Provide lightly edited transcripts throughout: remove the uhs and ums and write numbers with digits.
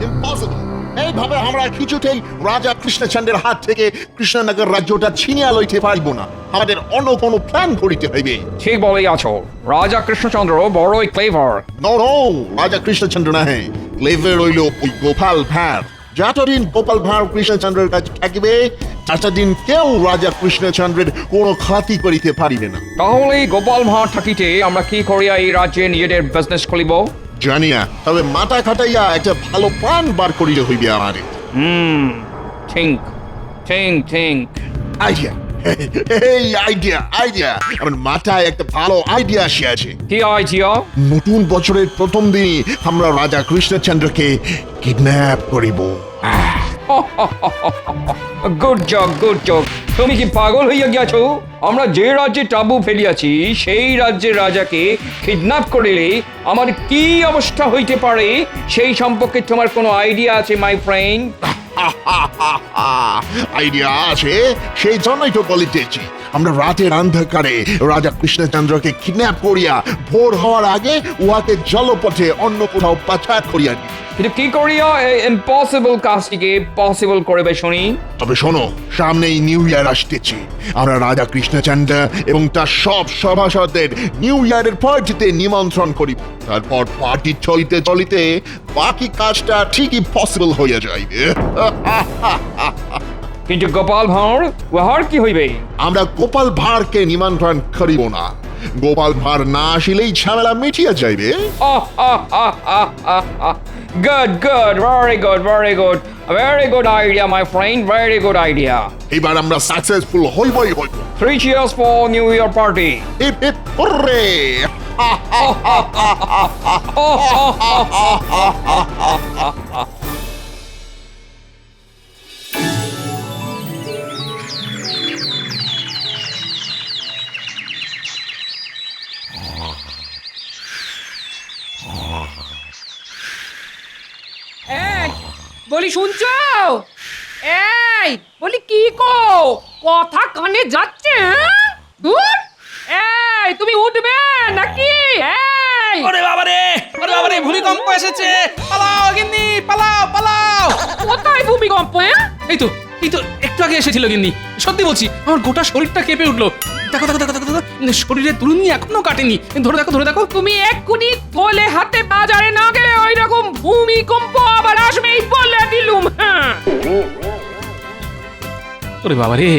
Impossible. এইভাবে আমরা কিছুতেই রাজা কৃষ্ণচন্দ্রের হাত থেকে কৃষ্ণনগর রাজ্যটা ছিনিয়ে লইতে পারব না। আমাদের অন্য কোনো প্ল্যান করিতে হইবে। ঠিক বলেই আছো, রাজা কৃষ্ণচন্দ্র বড়ই ক্লেভার। নো নো, রাজা কৃষ্ণচন্দ্র নাহে, ক্লেভার হইল ওই গোপাল ভাঁড়। যতদিন গোপাল ভাঁড় কৃষ্ণচন্দ্রের কাছে থাকবে ততদিন কেউ রাজা কৃষ্ণচন্দ্রের কোনো ক্ষতি করিতে পারিবে না। তাহলে গোপাল ভাঁড় থাকিতে আমরা কি করিয়া এই রাজ্যে নিজেদের বিজনেস খুলিব? জানি না, তবে মাথা খাটাইয়া একটা ভালো প্ল্যান বার করিতে হইবে আমাদের। থিঙ্ক থিঙ্ক থিঙ্ক আইডিয়া, এই আইডিয়া আমার মাথায় একটা ভালো আইডিয়া আসিয়াছে। কি আইডিয়া? নতুন বছরের প্রথম দিনই আমরা রাজা কৃষ্ণচন্দ্রকে কিডন্যাপ করিব। Good job, good job. তুমি কি পাগল হইয়া গিয়াছো? আমরা যে রাজ্যে টাবু ফেলিয়াছি সেই রাজ্যের রাজাকে কিডন্যাপ করিলে আমার কি অবস্থা হইতে পারে সেই সম্পর্কে তোমার কোনো আইডিয়া আছে মাই ফ্রেন্ড? আইডিয়া আছে, সেই জন্যই তো বলিতেছি। আমরা রাতের অন্ধকারে রাজা কৃষ্ণচন্দ্রকে কিডন্যাপ করিয়া ভোর হওয়ার আগে উহাকে জলপথে অন্য কোথাও পাচার করিয়া দিই। কিন্তু কি করিয়া এই ইম্পসিবল কাজটিকে পসিবল করবে শুনি? তবে শোনো, সামনেই নিউ ইয়ার আসতেছে। আমরা রাজা কৃষ্ণচন্দ্র এবং তার সব সভাসদদের নিউ ইয়ারের পার্টিতে নিমন্ত্রণ করিব। তারপর পার্টি চলিতে চলিতে বাকি কাজটা ঠিকই পসিবল হইয়া যাইবে। কিন্তু গোপাল ভাঁড়, উহার কি হইবে? আমরা গোপাল ভাঁড়কে নিমন্ত্রণ করিব না। গোপাল ভাঁড় না আসিলেই ঝামেলা মিটিয়া যাইবে। Good, good, very good, very good. A very good idea, my friend, very good idea. এবার আমরা সাকসেসফুল হইবই হইব। 3 cheers for New Year party. Hip hip hurray! বলি শুনছো? এই বলি কি গো, কথা কানে যাচ্ছে? দূর, এই তুমি উঠবে নাকি? এই ওরে বাবারে, ওরে বাবারে, ভূমিকম্প এসেছে! পালাও গিন্নি, পালাও পালাও! কোথায় ভূমিকম্প? এই তো একটু আগে এসেছিল গিন্নি। সত্যি বলছি, আমার গোটা শরীরটা কেঁপে উঠলো। দেখো দেখো দেখো দেখো, শরীরে তুলুনি এখনো কাটেনি। ধরে দেখো। তুমি এক্ষুনি তোলে হাতে বাজারে না গেলে ওই রকম ভূমিকম্প আবার আসবেই বলে দিলুম। হ্যাঁ, ওরে বাবারে,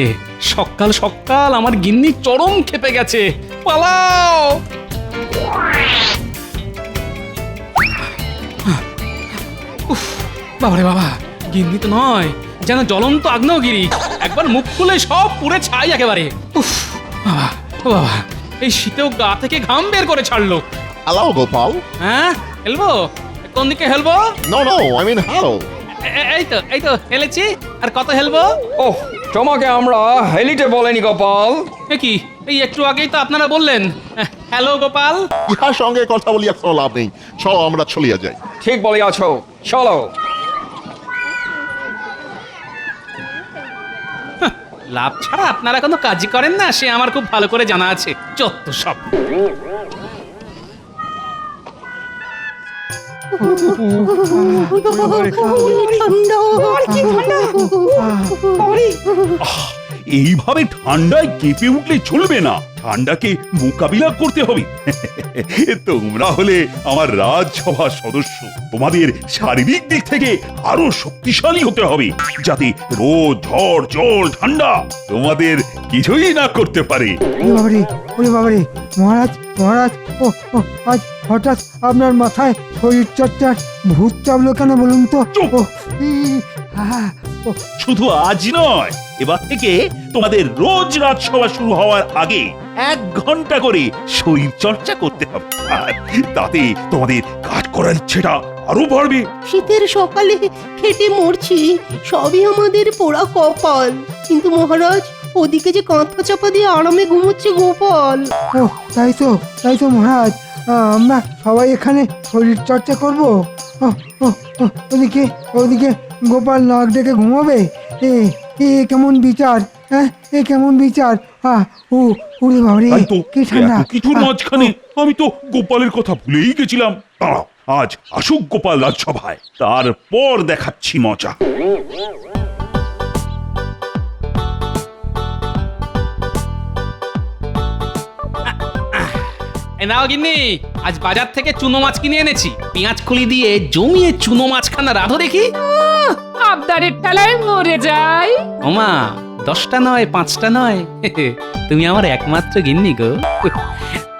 সকাল সকাল আমার গিন্নি চরম খেপে গেছে। পালাও! উফ, বাবারে বাবা, গিন্নি তো নয়, যেন জ্বলন্ত আগ্নেয়গিরি। একবার মুখ খুলে সব পুড়ে ছাই একেবারে। উফ, বাবা ও বাবা, এই শীতেও গা থেকে ঘাম বের করে ছাড়লো। হ্যালো গোপাল। হ্যাঁ, হেলবো? কোন দিকে হেলবো? No no, I mean hello. এই তো হেলেছি। আর কত হেলবো? ওহ, তোমাকে আমরা হেলিতে বলেনি গোপাল। এ কি, এই একটু আগেই তো আপনারা বললেন হ্যালো গোপাল। ইহার সঙ্গে কথা বলিয়া কোনো লাভ নেই, চলো আমরা চলিয়া যাই। ঠিক বলিয়াছো, চলো। লাভ ছাড়া আপনারা কোনো কাজই করেন না, সে আমার খুব ভালো করে জানা আছে। যত সব। এইভাবে ঠান্ডায় কেঁপে উঠলে চলবে না, ঠান্ডাকে মোকাবিলা করতে হবে। তোমরা হলে আমার রাজসভার সদস্য, তোমাদের শারীরিক দিক থেকে আরো শক্তিশালী হতে হবে, যাতে রোদ ঝড় জল ঠান্ডা তোমাদের কিছুই না করতে পারে। ওরে বাবারে, মহারাজ মহারাজ, ও আজ হঠাৎ আপনার মাথায় শরীর চর্চার ভূত চাপলো কেন বলুন তো? চুপ! শুধু আজ নয়, এবার থেকে তোমাদের রোজ রাজসভা শুরু হওয়ার আগে 1 ঘন্টা করে শরীর চর্চা করতে হবে, আর তাতে তোমাদের কাজ করার ইচ্ছেটা আরো বাড়বে। শীতের সকালে খেটে মরছি, সবই আমাদের পোড়া কপাল। কিন্তু মহারাজ, ওদিকে যে কাঁথা চাপা দিয়ে আরামে ঘুমোচ্ছে গোপাল। ও তাই তো মহারাজ, আমরা সবাই এখানে শরীর চর্চা করবো। ওদিকে গোপাল নাক ডেকে ঘুমাবে। এ কেমন বিচার? হ্যাঁ, এ কেমন বিচার? উড়ে বাবারে, তাই তো, কি ঠান্ডা! এত কিছুর মাঝখানে আমি তো গোপালের কথা ভুলেই গেছিলাম। দাঁড়াও, আজ আসুক গোপাল রাজসভায়, তারপর দেখাচ্ছি মজা। এ নাও গিন্নি, আজ বাজার থেকে চুনো মাছ কিনে এনেছি। পেঁয়াজ খুলি দিয়ে জমিয়ে চুনো মাছখানা রাধো দেখি। আবদারের ঠেলায় মরে যাই। ওমা, 10টা নয়, 5টা নয়, তুমি আমার একমাত্র গিন্নি গো।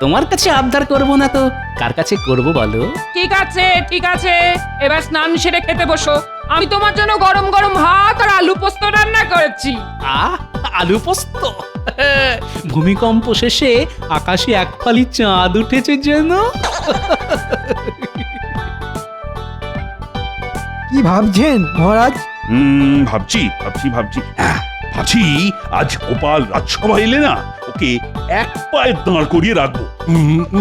তোমার কাছে আবদার করব না তো কার কাছে করব বলো? ঠিক আছে ঠিক আছে, এবার স্নান সেরে খেতে বসো। আমি তোমার জন্য গরম গরম ভাত আর আলু পোস্ত রান্না করেছি। আলু পোস্ত? ভূমিকম্প শেষে আকাশে এক ফালি চাঁদ উঠেছে যেন। কি ভাবছেন মহারাজ? ভাবছি ভাবছি আজ গোপাল রাজসভা এলে না, ওকে এক পায়ে দাঁড় করিয়ে রাখবো।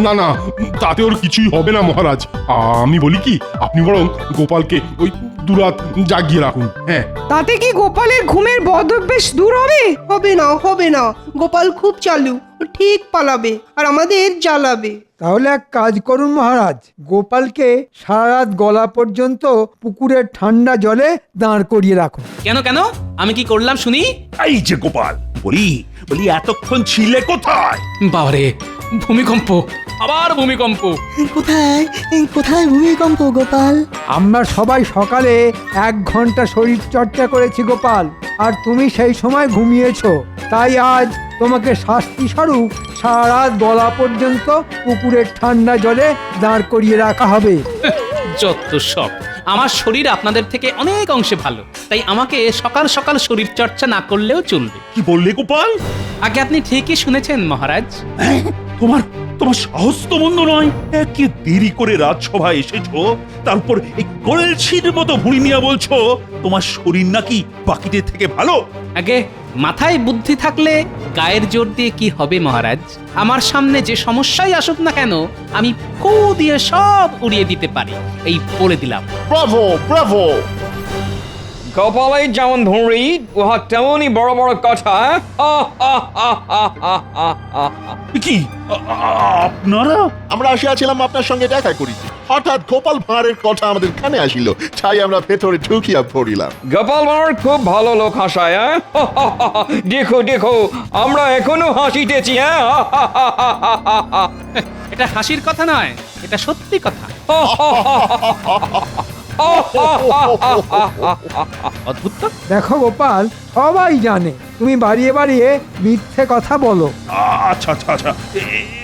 না না, তাতে ওর কিছুই হবে না মহারাজ। আমি বলি কি, আপনি বরং গোপালকে ওই দুরাত জাগিয়ে রাখুন। হ্যাঁ, তাতে কি গোপালের ঘুমের বদভ্যাস দূর হবে? হবে না, গোপাল খুব চালু, ও ঠিক পালাবে আর আমাদের জ্বালাবে। তাহলে এক কাজ করুন মহারাজ, গোপালকে সারা রাত গলা পর্যন্ত পুকুরের ঠান্ডা জলে দাঁড় করিয়ে রাখুন। কেন কেন, আমি কি করলাম শুনি? এই যে গোপাল, বলি এতক্ষণ ছিলে কোথায়? বাবারে, ভূমিকম্প, আবার ভূমিকম্প। কোথায় ভূমিকম্প গোপাল? আমরা সবাই সকালে 1 ঘন্টা শরীর চর্চা করেছি গোপাল, আর তুমি সেই সময় ঘুমিয়েছো। তাই আজ তোমাকে শাস্তি স্বরূপ সারা রাত গলা পর্যন্ত পুকুরের ঠান্ডা জলে দাঁড় করিয়ে রাখা হবে। যত সব, আমার শরীর আপনাদের থেকে অনেক অংশে ভালো, তাই আমাকে সকাল সকাল শরীর চর্চা না করলেও চলবে। কি বললে গোপাল? আগে আপনি ঠিকই শুনেছেন মহারাজ। তোমার সাহস তো মন্দ নয়। একে দেরি করে রাজসভায় এসেছো, তারপর এই কলসির মতো ভুঁড়ি নিয়ে বলছো তোমার শরীর নাকি বাকিদের থেকে ভালো। আগে মাথায় বুদ্ধি থাকলে গায়ের জোর দিয়ে কি হবে মহারাজ? আমার সামনে যে সমস্যাই আসুক না কেন, আমি ফু দিয়ে সব উড়িয়ে দিতে পারি, এই বলে দিলাম। Bravo Bravo! কপালে যেমন ভুঁড়ি, উহা তেমনই বড় বড় কথা। কি আপনারা? আমরা আসিয়াছিলাম আপনার সঙ্গে দেখা করিতে, হঠাৎ গোপাল ভাঁড়ের কথা আমাদের কানে আসিল, তাই আমরা ভেতরে ঢুকিয়া পড়িলাম। গোপাল ভাঁড় খুব ভালো লোক হাসায়। দেখো দেখো, আমরা এখনো হাসিতেছি। এটা হাসির কথা নয়, এটা সত্যি কথা। অদ্ভুত তো। দেখো গোপাল, সবাই জানে তুমি বাড়িয়ে বাড়িয়ে মিথ্যে কথা বলো। আচ্ছা,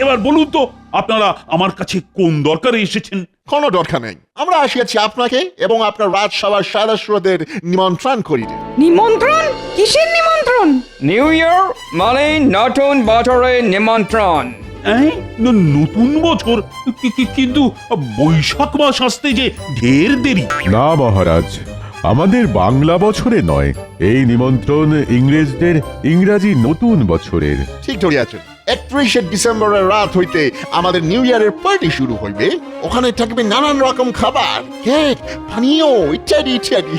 এবার বলুন তো, আপনারা আমার কাছে কোন দরকারে এসেছেন? কোনো দরকার নেই, আমরা আসিয়াছি আপনাকে এবং আপনার রাজসভার সদস্যদের নিমন্ত্রণ করিতে। নিমন্ত্রণ? কিসের নিমন্ত্রণ? নিউ ইয়ার মানে নতুন বছরের নিমন্ত্রণ। নতুন বছর? কিন্তু বৈশাখ মাস আসতে যে ঢের দেরি। না মহারাজ, আমাদের বাংলা বছরে নয়, এই নিমন্ত্রণ ইংরেজদের ইংরাজি নতুন বছরের। ঠিক ধরিয়াছেন, 31শে ডিসেম্বরের রাত হইতে আমাদের নিউ ইয়ারের পার্টি শুরু হইবে। ওখানে থাকবে নানান রকম খাবার, কেক, পানীয় ইত্যাদি ইত্যাদি।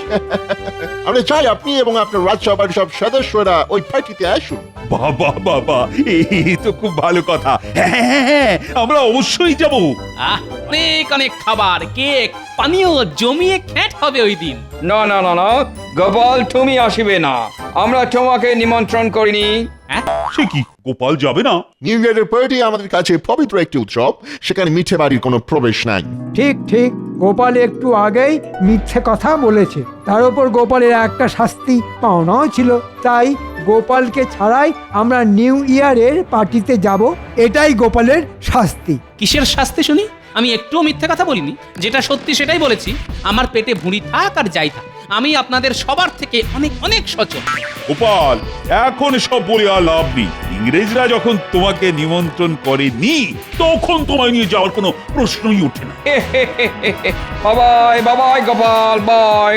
আমরা চাই আপনি এবং আপনার রাজসভার সব সদস্যরা ওই পার্টিতে আসুন। বাবা, এই তো খুব ভালো কথা। হ্যাঁ, আমরা অবশ্যই যাব। অনেক অনেক খাবার, কেক, পানীয় জমিয়ে খ্যাট হবে ওই দিন। না না না না, গোপাল তুমি আসিবে না, আমরা তোমাকে নিমন্ত্রণ করিনি। সে কি, গোপাল যাবে না? নিউ ইয়ারের পার্টি আমাদের কাছে পবিত্র একটি উৎসব, সেখানে মিঠে বাড়ির কোনো প্রবেশ নাই। ঠিক ঠিক, গোপাল একটু আগেই মিথ্যে কথা বলেছে, তার উপর গোপালের একটা শাস্তি পাওনাও ছিল। তাই গোপালকে ছাড়াই আমরা নিউ ইয়ারের পার্টিতে যাব, এটাই গোপালের শাস্তি। কিসের শাস্তি শুনি? আমি একটুও মিথ্যে কথা বলিনি, যেটা সত্যি সেটাই বলেছি। আমার পেটে ভুঁড়ি থাক আর যাই থাক, আমি আপনাদের সবার থেকে অনেক অনেক সচেতন। গোপাল, এখন সব বলে আর লাভ নেই। ইংরেজরা যখন তোমাকে নিমন্ত্রণ করেনি, তখন তোমায় নিয়ে যাওয়ার কোনো প্রশ্নই ওঠে না। বাবাই বাবাই গোপাল বাই।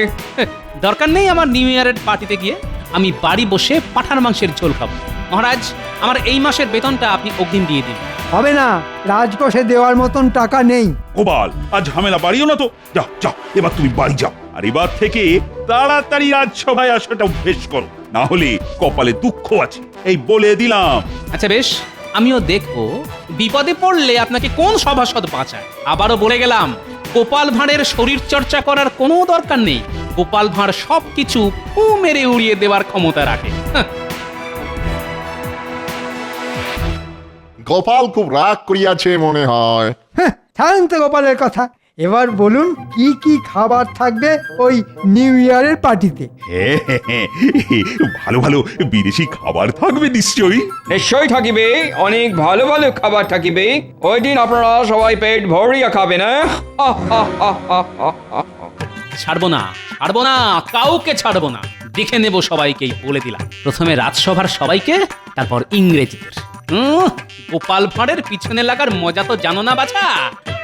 দরকার নেই আমার নিউ ইয়ারের পার্টিতে গিয়ে, আমি বাড়ি বসে পাঠার মাংসের ঝোল খাবো। মহারাজ, আমার এই মাসের বেতনটা আপনি অগ্রিম দিয়ে দিন। হবে না, রাজকোষে দেওয়ার মতন টাকা নেই। গোপাল, আজ ঝামেলা বাড়িও না তো। যাও, এবার তুমি বাড়ি যাও, আর এবার থেকে তাড়াতাড়ি রাজসভায় আসাটা অভ্যেস করো, না হলে কপালে দুঃখ আছে, এই বলে দিলাম। আচ্ছা বেশ, আমিও দেখবো বিপদে পড়লে আপনাকে কোন সভাসদ বাঁচায়। আবারও বলে গেলাম, গোপাল ভাঁড়ের শরীর চর্চা করার কোনো দরকার নেই। গোপাল ভাঁড় সবকিছু ফু মেরে উড়িয়ে দেওয়ার ক্ষমতা রাখে। হাহ। গোপাল খুব রাগ করিয়াছে মনে হয়। হ্যাঁ, ছাড়েন তো গোপালের কথা। এবার বলুন কি কি খাবার থাকবে ওই নিউ ইয়ারের পার্টিতে? হ্যাঁ, ভালো ভালো বিদেশি খাবার থাকবে নিশ্চয়ই। নিশ্চয়ই থাকিবে, অনেক ভালো ভালো খাবার থাকিবে। ওই দিন আপনারা সবাই পেট ভরিয়া খাবেন। ছাড়বো না, ছাড়বো না, কাউকে ছাড়বো না। দেখে নেব সবাইকেই, বলে দিলাম। প্রথমে রাজসভার সবাইকে, তারপর ইংরেজদের। গোপাল ভাঁড়ের পিছনে লাগার মজা তো জানো না বাছা।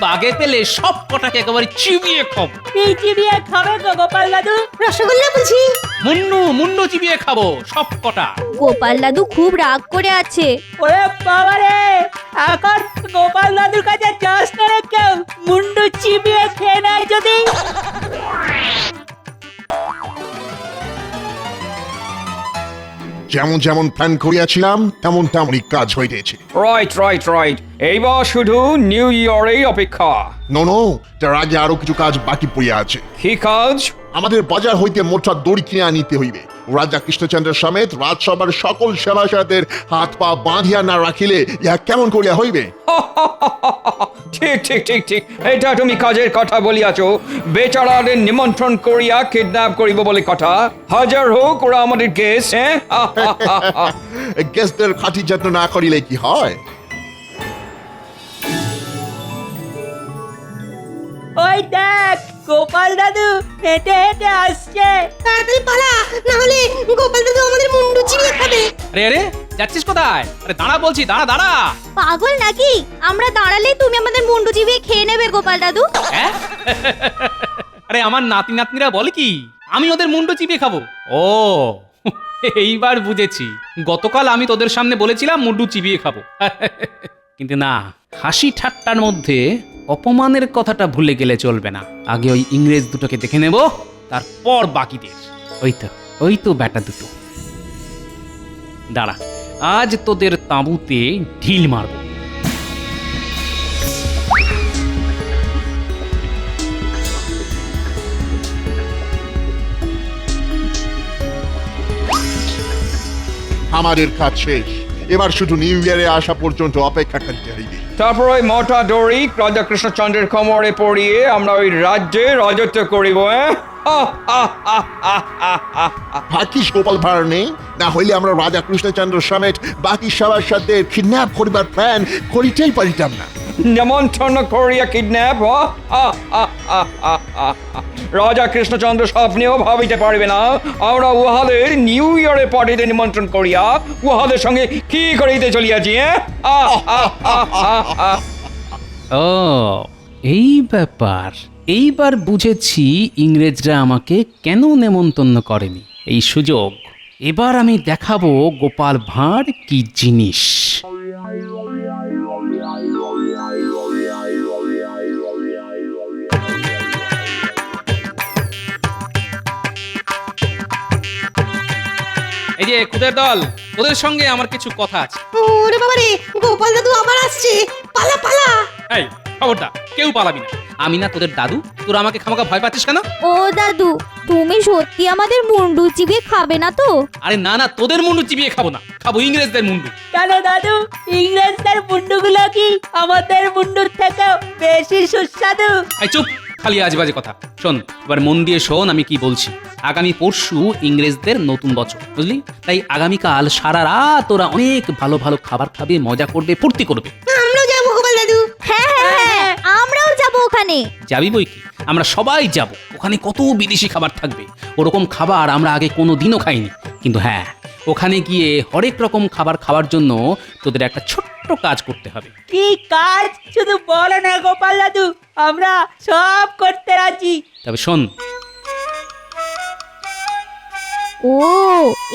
বাগে পেলে সব কটাকে একেবারে চিবিয়ে খাবো। চিবিয়ে খাবে তো গোপাল দাদু? রসগোল্লা বুঝি? মুন্নু মুন্নু চিবিয়ে খাবো সব কটা। গোপাল দাদু খুব রাগ করে আছে। ওরে বাবা রে, এখন গোপাল দাদুর কাছে যাস না রে কেউ। মুন্ডু চিবিয়ে খেয়ে নেয় যদি। যেমন যেমন প্ল্যান করিয়াছিলাম তেমন তেমনই কাজ হইতেছে। রাইট রাইট রাইট, এইবার শুধু নিউ ইয়ারের অপেক্ষা। নো, তার আগে আরো কিছু কাজ বাকি পড়িয়া আছে। কি কাজ? আমাদের বাজার হইতে মোটা দড়ি কিনে আনিতে হইবে। রাজা কৃষ্ণচন্দ্রের সমেত রাজসভার সকল সেবাসাদের হাত পা বাঁধিয়া না রাখিলে ইহা কেমন করিয়া হইবে? ঠিক ঠিক ঠিক ঠিক, এটা তুমি কাজের কথা বলিয়াছ। বেচারাদের নিমন্ত্রণ করিয়া কিডন্যাপ করিব বলে কথা। হাজার হোক ওরা আমাদের গেস্ট। হ্যাঁ, গেস্টদের খাঁটি যত্ন না করিলে কি হয়? ওই দেখ, গোপাল দাদু হেঁটে হেঁটে আসছে। তাড়াতাড়ি পালা, না হলে গোপাল দাদু আমাদের মুন্ডু চিবিয়ে খাবে। আরে আরে, যাচ্ছিস কোথায়? আরে দাঁড়া বলছি, দাঁড়া দাঁড়া। পাগল নাকি? আমরা দাঁড়ালে তুমি আমাদের মুন্ডু চিবিয়ে খেয়ে নেবে গোপাল দাদু। হ্যাঁ? আরে আমার নাতি নাতনিরা বলে কি আমি ওদের মুন্ডু চিবিয়ে খাবো? ও এইবার বুঝেছি। গতকাল আমি তোদের সামনে বলেছিলাম মুন্ডু চিবিয়ে খাবো। কিন্তু না, হাসি ঠাট্টার মধ্যে অপমানের কথাটা ভুলে গেলে চলবে না। আগে ওই ইংরেজ দুটোকে দেখে নেব, তারপর বাকিদের। ওই তো ব্যাটা দুটো। দাঁড়া, আজ তোদের তাঁবুতে ঢিল মারব। আমাদের কাজ শেষ। এবার শুধু নিউ ইয়ারে আসা পর্যন্ত অপেক্ষা করিতে হইবে। তারপর ওই মোটা দড়ি রাজা কৃষ্ণচন্দ্রের কোমরে পরিয়ে আমরা ওই রাজ্যে রাজত্ব করিব। ভাগ্যিস গোপাল ভাঁড় নেই, না হইলে আমরা রাজা কৃষ্ণচন্দ্র সমেত বাকি সবার সাথে কিডন্যাপ করিবার প্ল্যান করিতেই পারিতাম না। নিমন্ত্রণ করিয়া কিডন্যাপ? রাজা কৃষ্ণচন্দ্র স্বপ্নেও ভাবিতে পারবে না আমরা উহাদের নিউ ইয়ারের পার্টিতে নিমন্ত্রণ করিয়া উহাদের সঙ্গে কি করিতে চলিয়াছি। ও এই ব্যাপার, এইবার বুঝেছি ইংরেজরা আমাকে কেন নেমন্তন্ন করেনি। এই সুযোগ এবার আমি দেখাবো গোপাল ভাঁড় কি জিনিস। এই যে খুদের দল, ওদের সঙ্গে আমার কিছু কথা আছে। ওরে বাবা রে, গোপাল দাদু আবার আসছে। পালা পালা। এই খবরদার, কেউ পালাবি না। আমি না তোদের দাদু, তোরা আমাকে খামাখা ভয় পাচ্ছিস কেন? ও দাদু, তুমি সত্যি আমাদের মুন্ডু চিবিয়ে খাবে না তো? আরে না না, তোদের মুন্ডু চিবিয়ে খাবো না, খাবো ইংরেজদের মুন্ডু। কেন দাদু, ইংরেজদের মুন্ডুগুলো কি আমাদের মুন্ডুর থেকে বেশি সুস্বাদু? এই চুপ, খালি আজেবাজে কথা। শোন, এবার মন দিয়ে শোন আমি কি বলছি। আগামী পরশু ইংরেজদের নতুন বছর, বুঝলি? তাই আগামীকাল সারা রাত তোরা অনেক ভালো ভালো খাবার খাবে, মজা করবে, ফুর্তি করবে। আমরাও যাবো গোপাল দাদু। হ্যাঁ, আমরাও যাবো ওখানে। যাবি বই কি, আমরা সবাই যাব। ওখানে কত বিদেশি খাবার থাকবে, ওরকম খাবার আমরা আগে কোনো দিনও খাইনি। কিন্তু হ্যাঁ, ওখানে গিয়ে হরেক রকম খাবার খাওয়ার জন্য তোদের একটা ছোট্ট কাজ করতে হবে। কি কাজ? শুধু বলো না গোপাল দাদু, আমরা সব করতে রাজি। তবে শোন, ও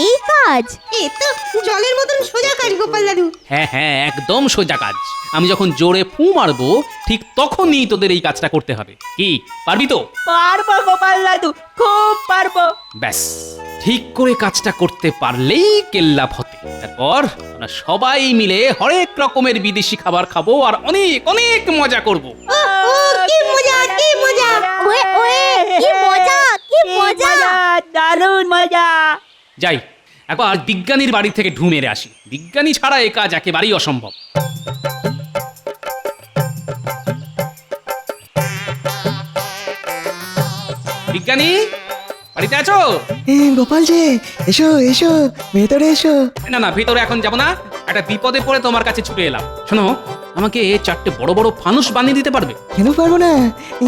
এই কাজ? এ তো জলের মতন সোজা কাজ গোপাল দাদু। হ্যাঁ হ্যাঁ, একদম সোজা কাজ। আমি যখন জোরে ফু মারবো ঠিক তখনই তোদের এই কাজটা করতে হবে। কি পারবি তো? পারবো গোপাল দাদু, খুব পারবো। ব্যাস ঠিক করে কাজটা করতে পারলেই কেল্লা ফতে। তারপর আমরা সবাই মিলে হরেক রকমের বিদেশি খাবার খাবো আর অনেক অনেক মজা করব। ও কি মজা কি মজা ওয়ে ওয়ে কি মজা কি মজা দারুণ মজা। যাই একবার বিজ্ঞানীর বাড়ি থেকে ঢু মেরে আসি, বিজ্ঞানী ছাড়া এ কাজ একেবারেই অসম্ভব। বিজ্ঞানী বাড়িতে আছো? গোপাল যে, এসো এসো ভেতরে এসো। না না, ভিতরে এখন যাব না, একটা বিপদে পড়ে তোমার কাছে ছুটে এলাম। শোনো, আমাকে 4টে বড় বড় ফানুস বানিয়ে দিতে পারবে? কেন পারবো না,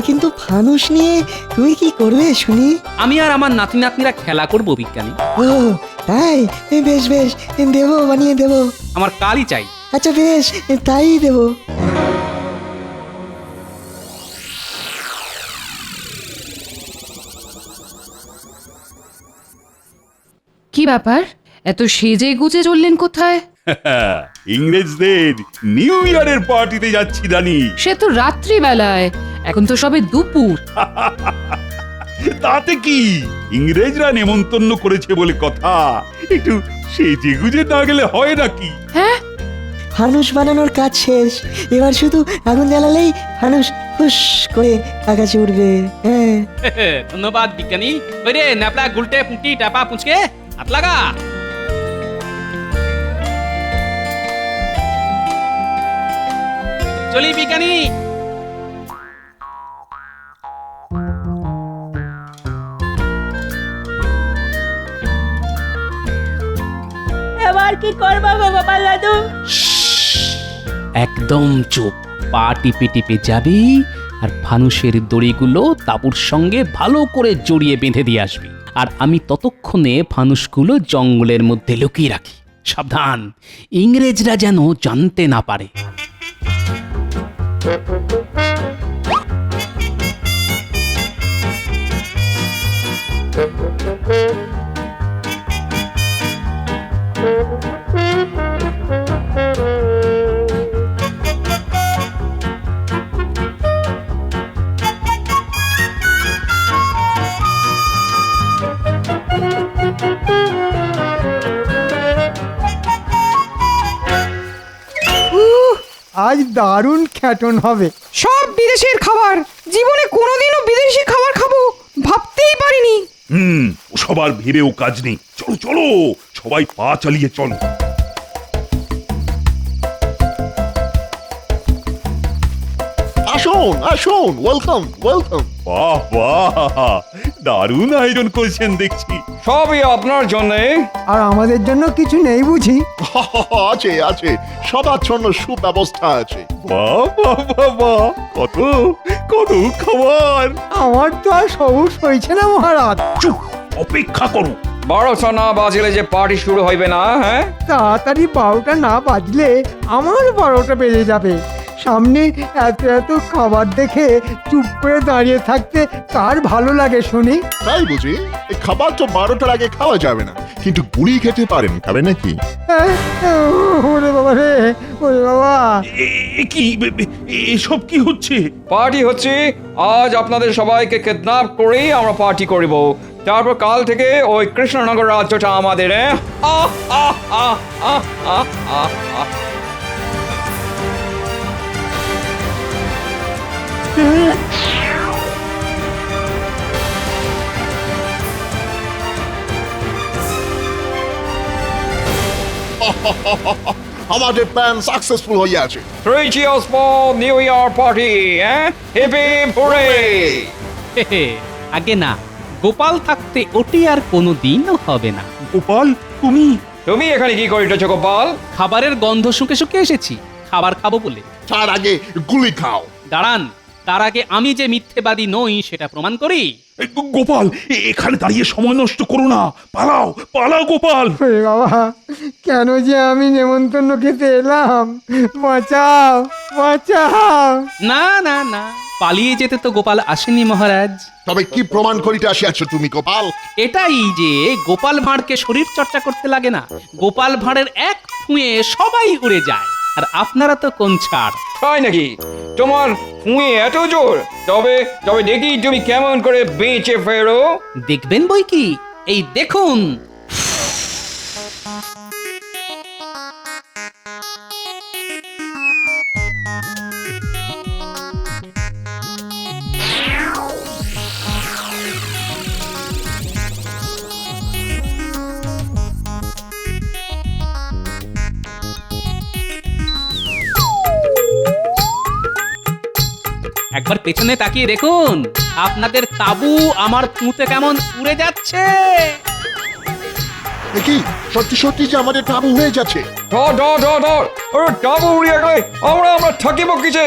কিন্তু ফানুস নিয়ে তুমি কি করবে শুনি? আমি আর আমার নাতি নাতনিরা খেলা করব বিজ্ঞানী। ও তাই, বেশ বেশ, দেবো, বানিয়ে দেবো। আমার কালই চাই। আচ্ছা বেশ, তাই দেবো। কি ব্যাপার, এত সেজে গুজে চললেন কোথায়? ইংরেজদের নিউ ইয়ারের পার্টিতে যাচ্ছি রানী। সে তো রাত্রিবেলায়, এখন তো সবে দুপুর। তাতে কি, ইংরেজরা নেমন্তন্ন করেছে বলে কথা, একটু সেজে গুজে না গেলে হয় নাকি? হ্যাঁ, ফানুস বানানোর কাজ শেষ, এবার শুধু আগুন জ্বালালেই ফানুস ফুস করে আকাশে উঠবে। হ্যাঁ ধন্যবাদ বিজ্ঞানী। ওই রে ন্যাপলা গুলটে পুঁটি টাপা পুঁচকে হাত লাগা। চলি বিজ্ঞানী। এবার কি করবো গো গোপাল দাদু? একদম চুপ, পা টিপে টিপে যাবি আর ফানুসের দড়িগুলো তাঁবুর সঙ্গে ভালো করে জড়িয়ে বেঁধে দিয়ে আসবি। আর আমি ততক্ষণে ফানুসগুলো জঙ্গলের মধ্যে লুকিয়ে রাখি। সাবধান, ইংরেজরা যেন জানতে না পারে। আজ দারুণ খ্যাটন হবে। সব বিদেশের খাবার, জীবনে কোনোদিনও বিদেশি খাবার খাবো ভাবতেই পারিনি। সবার ভেবেও কাজ নেই, চলো চলো সবাই পা চালিয়ে চলো। আসুন আসুন, ওয়েলকাম ওয়েলকাম। বাহ বাহ, দারুণ আয়োজন করেছেন দেখছি। সবই আপনার জন্যে। আর আমাদের জন্য কিছু নেই বুঝি? আছে আছে, সবার জন্য সুব্যবস্থা আছে। বাহ বাহ বাহ বাহ, কত কত খাবার। আমার তো আর সবুজ হয়েছে না মহারাজ। চুপ, অপেক্ষা করো। 12টা না বাজলে যে পার্টি শুরু হইবে না। হ্যাঁ, তাড়াতাড়ি 12টা না বাজলে আমার 12টা বেজে যাবে। সামনে এত এত খাবার দেখে চুপ করে দাঁড়িয়ে থাকতে কার ভালো লাগে শুনি? তাই বুঝি? এই খাবার তো 12টার আগে খাওয়া যাবে না, কিন্তু গুড়ি খেতে পারেন, খাবেন নাকি? ওরে বাবা রে, ওরে বাবা। কি এসব কি হচ্ছে? পার্টি হচ্ছে আজ আপনাদের সবাইকে কিডন্যাপ করে আমরা পার্টি করব। তারপর কাল থেকে ওই কৃষ্ণনগর রাজ্যটা আমাদের। আহ আহ আহ আহ আহ আহ আহ। আমাদের প্ল্যান সাকসেসফুল হয়ে আছে। 3 cheers for New Year party, hip hip hurray. আগে না, গোপাল থাকতে ওটি আর কোনোদিনও হবে না। গোপাল, তুমি তুমি এখানে কি করিতেছো গোপাল? খাবারের গন্ধ শুকে শুকে এসেছি, খাবার খাবো বলে। তার আগে গুলি খাও। দাঁড়ান, তার আগে আমি যে মিথ্যেবাদী নই সেটা প্রমাণ করি। গোপাল, এখানে দাঁড়িয়ে সময় নষ্ট করো না, পালাও পালাও গোপাল। ওরে বাবা, কেন যে আমি নেমন্তন্ন খেতে এলাম? বাঁচাও বাঁচাও। না না না, পালিয়ে যেতে তো গোপাল আসেনি মহারাজ। তবে কি প্রমাণ করিতে আসিয়াছ তুমি গোপাল? এটাই যে গোপাল ভাঁড়কে শরীর চর্চা করতে লাগে না, গোপাল ভাঁড়ের এক ফুঁয়ে সবাই উড়ে যায়। আর আপনারা তো কোন ছাড়। তাই নাকি? তোমার ফুঁয়ে এত জোর? তবে তবে দেখি তুমি কেমন করে বেঁচে ফেরো। দেখবেন বই কি, এই দেখুন। একবার পেছনে তাকিয়ে দেখুন, আপনাদের তাবু আমার ফুঁতে কেমন উড়ে যাচ্ছে। দেখি সত্যি সত্যি যে আমাদের তাবু হয়ে যাচ্ছে। ধর ধর ধর ধর, ওরে তাবু উড়িয়ে গেলে আমরা থাকিব কিসে?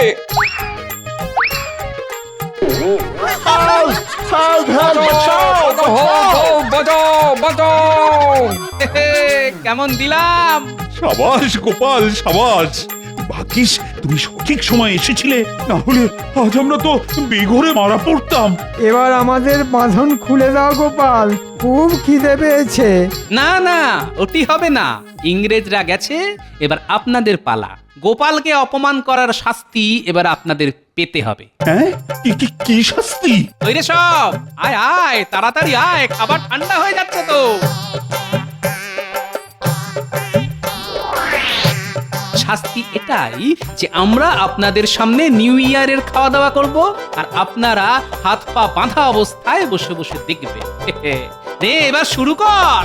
বাঁচাও বাঁচাও! কেমন দিলাম? সাবাস গোপাল, সাবাস। ভাগ্যিস তুমি সঠিক সময় এসেছিলে, না হলে আজ আমরা তো বেঘরে মারা পড়তাম। এবার আমাদের বাঁধন খুলে দাও গোপাল, খুব খিদে পেয়েছে। না না, ওটি হবে না। ইংরেজরা গেছে, এবার আপনাদের পালা। গোপালকে অপমান করার শাস্তি এবার আপনাদের পেতে হবে। হ্যাঁ, কি শাস্তি? ওই রে সব, আয় আয় তাড়াতাড়ি আয়, খাবার ঠান্ডা হয়ে যাচ্ছে তো। শাস্তি এটাই যে আমরা আপনাদের সামনে নিউ ইয়ারের খাওয়া দাওয়া করব, আর আপনারা হাত পা বাঁধা অবস্থায় বসে বসে দেখবেন। রে এবার শুরু কর।